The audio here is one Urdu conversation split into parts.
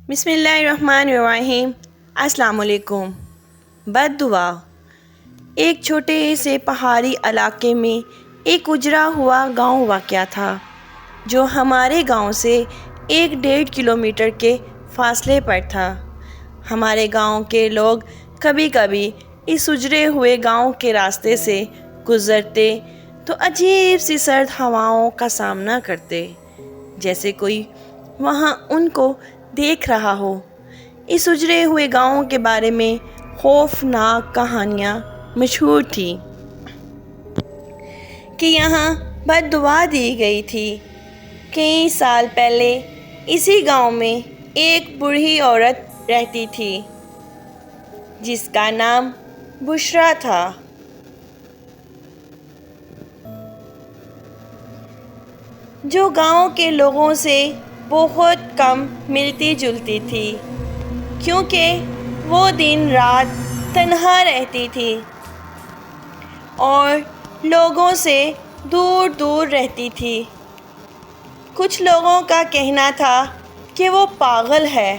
بسم اللہ الرحمن الرحیم۔ السلام علیکم۔ بد دعا۔ ایک چھوٹے سے پہاڑی علاقے میں ایک اجڑا ہوا گاؤں واقع تھا جو ہمارے گاؤں سے 1.5 کلومیٹر کے فاصلے پر تھا۔ ہمارے گاؤں کے لوگ کبھی کبھی اس اجڑے ہوئے گاؤں کے راستے سے گزرتے تو عجیب سی سرد ہواؤں کا سامنا کرتے، جیسے کوئی وہاں ان کو دیکھ رہا ہو۔ اس اجڑے ہوئے گاؤں کے بارے میں خوفناک کہانیاں مشہور تھیں کہ یہاں بد دعا دی گئی تھی۔ کئی سال پہلے اسی گاؤں میں ایک بوڑھی عورت رہتی تھی جس کا نام بشریٰ تھا۔ جو گاؤں کے لوگوں سے بہت کم ملتی جلتی تھی کیونکہ وہ دن رات تنہا رہتی تھی اور لوگوں سے دور دور رہتی تھی۔ کچھ لوگوں کا کہنا تھا کہ وہ پاگل ہے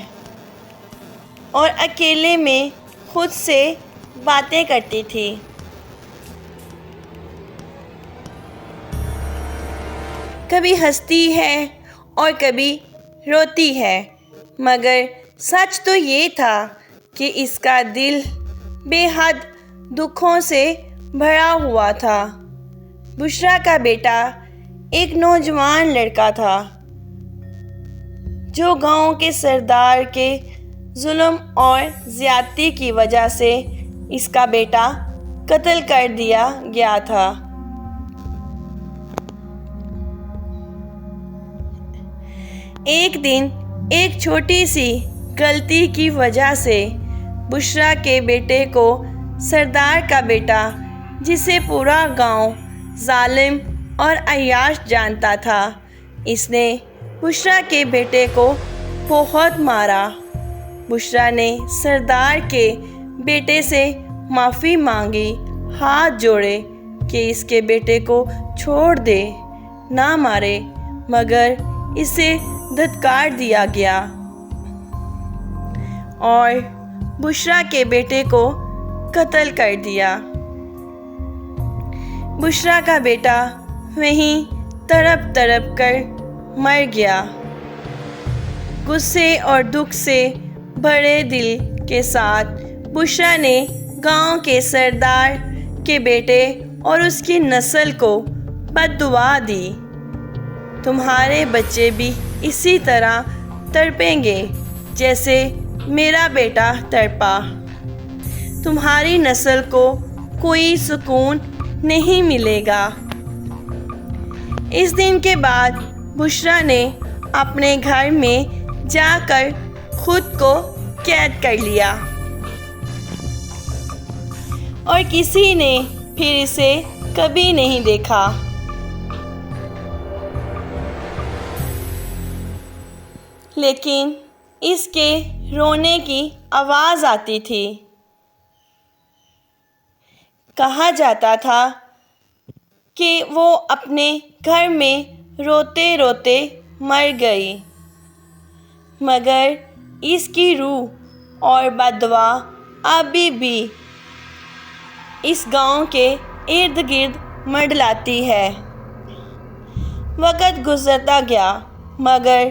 اور اکیلے میں خود سے باتیں کرتی تھی۔ کبھی ہنستی ہے اور کبھی روتی ہے، مگر سچ تو یہ تھا کہ اس کا دل بے حد دکھوں سے بھرا ہوا تھا۔ بشریٰ کا بیٹا ایک نوجوان لڑکا تھا جو گاؤں کے سردار کے ظلم اور زیادتی کی وجہ سے اس کا بیٹا قتل کر دیا گیا تھا۔ ایک دن ایک چھوٹی سی غلطی کی وجہ سے بشریٰ کے بیٹے کو سردار کا بیٹا، جسے پورا گاؤں ظالم اور عیاش جانتا تھا، اس نے بشریٰ کے بیٹے کو بہت مارا۔ بشریٰ نے سردار کے بیٹے سے معافی مانگی، ہاتھ جوڑے کہ اس کے بیٹے کو چھوڑ دے، نہ مارے، مگر اسے دھتکار دیا گیا اور بشریٰ کے بیٹے کو قتل کر دیا۔ بشریٰ کا بیٹا وہیں تڑپ تڑپ کر مر گیا۔ غصے اور دکھ سے بھرے دل کے ساتھ بشریٰ نے گاؤں کے سردار کے بیٹے اور اس کی نسل کو بد دعا دی، تمہارے بچے بھی اسی طرح تڑپیں گے جیسے میرا بیٹا تڑپا، تمہاری نسل کو کوئی سکون نہیں ملے گا۔ اس دن کے بعد بشریٰ نے اپنے گھر میں جا کر خود کو قید کر لیا اور کسی نے پھر اسے کبھی نہیں دیکھا۔ لیکن اس کے رونے کی آواز آتی تھی۔ کہا جاتا تھا کہ وہ اپنے گھر میں روتے روتے مر گئی، مگر اس کی روح اور بد دعا ابھی بھی اس گاؤں کے ارد گرد منڈلاتی ہے۔ وقت گزرتا گیا مگر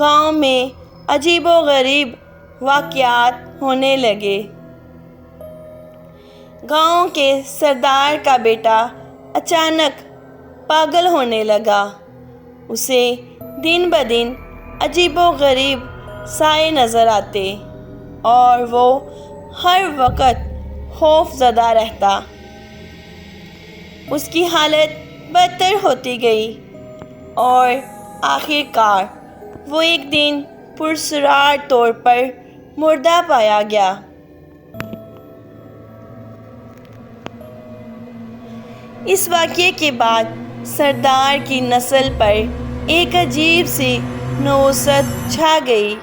گاؤں میں عجیب و غریب واقعات ہونے لگے۔ گاؤں کے سردار کا بیٹا اچانک پاگل ہونے لگا۔ اسے دن بدن عجیب و غریب سائے نظر آتے اور وہ ہر وقت خوف زدہ رہتا۔ اس کی حالت بدتر ہوتی گئی اور آخر کار وہ ایک دن پراسرار طور پر مردہ پایا گیا۔ اس واقعے کے بعد سردار کی نسل پر ایک عجیب سی نوست چھا گئی۔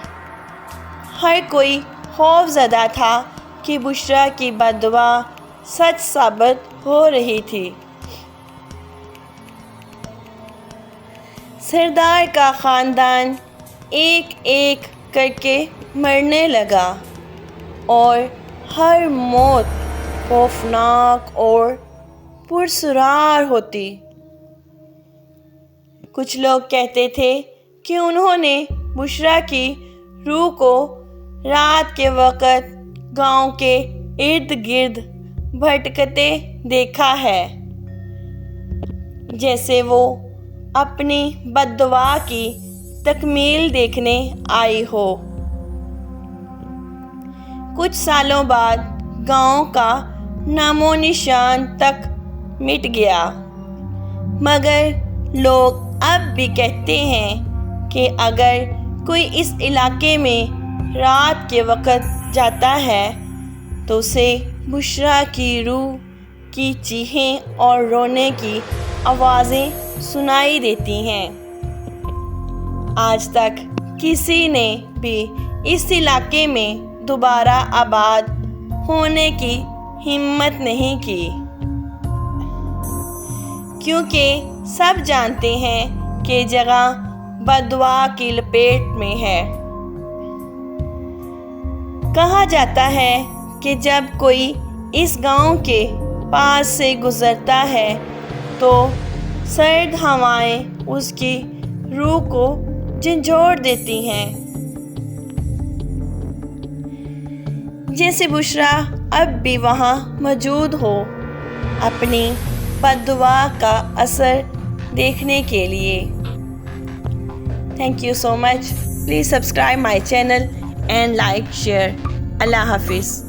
ہر کوئی خوف زدہ تھا کہ بشریٰ کی بد دعا سچ ثابت ہو رہی تھی۔ سردار کا خاندان ایک ایک کر کے مرنے لگا اور ہر موت خوفناک اور پرسرار ہوتی۔ کچھ لوگ کہتے تھے کہ انہوں نے بشریٰ کی روح کو رات کے وقت گاؤں کے ارد گرد بھٹکتے دیکھا ہے، جیسے وہ اپنی بد دعا کی تکمیل دیکھنے آئی ہو۔ کچھ سالوں بعد گاؤں کا نام و نشان تک مٹ گیا، مگر لوگ اب بھی کہتے ہیں کہ اگر کوئی اس علاقے میں رات کے وقت جاتا ہے تو اسے بشریٰ کی روح کی چیخیں اور رونے کی آوازیں سنائی دیتی ہیں۔ آج تک کسی نے بھی اس علاقے میں دوبارہ آباد ہونے کی ہمت نہیں کی، کیونکہ سب جانتے ہیں کہ جگہ بد دعا کی لپیٹ میں ہے۔ کہا جاتا ہے کہ جب کوئی اس گاؤں کے پاس سے گزرتا ہے تو سرد ہوائیں اس کی روح کو جھنجھوڑ دیتی ہیں، جیسے بشریٰ اب بھی وہاں موجود ہو، اپنی بد دعا کا اثر دیکھنے کے لیے۔ Thank you so much. Please subscribe my channel and like, share. اللہ حافظ.